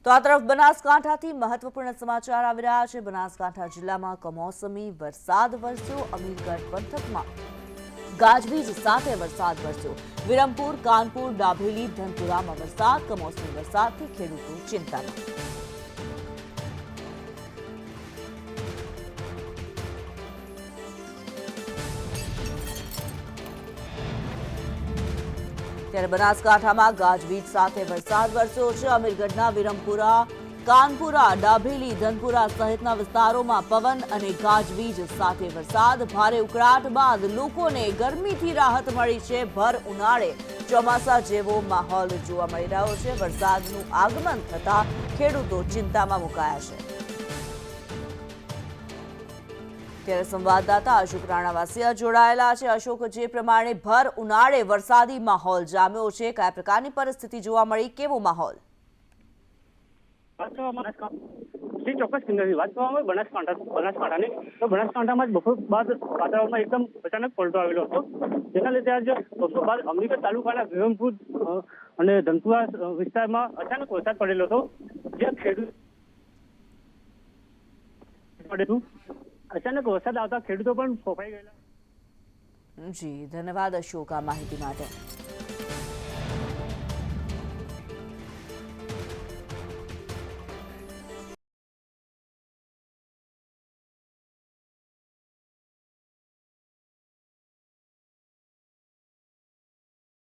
તો આ તરફ બનાસકાંઠાથી મહત્વપૂર્ણ સમાચાર આવી રહ્યા છે। બનાસકાંઠા જિલ્લામાં કમોસમી વરસાદ વરસ્યો। અમીરગઢ પંથકમાં ગાજવીજ સાથે વરસાદ વરસ્યો। વિરમપુર, કાનપુર, ડાભેલી, ધનપુરામાં વરસાદ। કમોસમી વરસાદથી ખેડૂતો ચિંતામાં। ત્યારે બનાસકાંઠામાં ગાજવીજ સાથે વરસાદ વરસ્યો છે। અમીરગઢના વિરમપુરા, કાનપુરા, ડાભેલી, ધનપુરા સહિતના વિસ્તારોમાં પવન અને ગાજવીજ સાથે વરસાદ। ભારે ઉકળાટ બાદ લોકોને ગરમીથી રાહત મળી છે। ભર ઉનાળે ચોમાસા જેવો માહોલ જોવા મળી રહ્યો છે। વરસાદનું આગમન થતા ખેડૂતો ચિંતામાં મુકાયા છે। ત્યારે સંવાદદાતા અશોક રાણાવાસિયા જોડાયેલા છે। અશોક, જે પ્રમાણે ભર ઉનાળે વરસાદી માહોલ જામ્યો છે, કયા પ્રકારની પરિસ્થિતિ જોવા મળી, કેવો માહોલ? ચોક્કસ કિંમતની વાત કરવામાં બનાસકાંઠાની તો બનાસકાંઠામાં બપોર બાદ વાતાવરણમાં એકદમ અચાનક પલટો આવેલો હતો, જેના લીધે આજે બપોર બાદ અમીરગઢ તાલુકાના વિરમપુર અને ધનપુરા વિસ્તારમાં અચાનક વરસાદ પડેલો હતો, જે ખેડૂત અચાનક વરસાદ આવતા ખેડૂતો પણ ફોફાઈ ગયેલા। જી, ધન્યવાદ અશોક આ માહિતી માટે।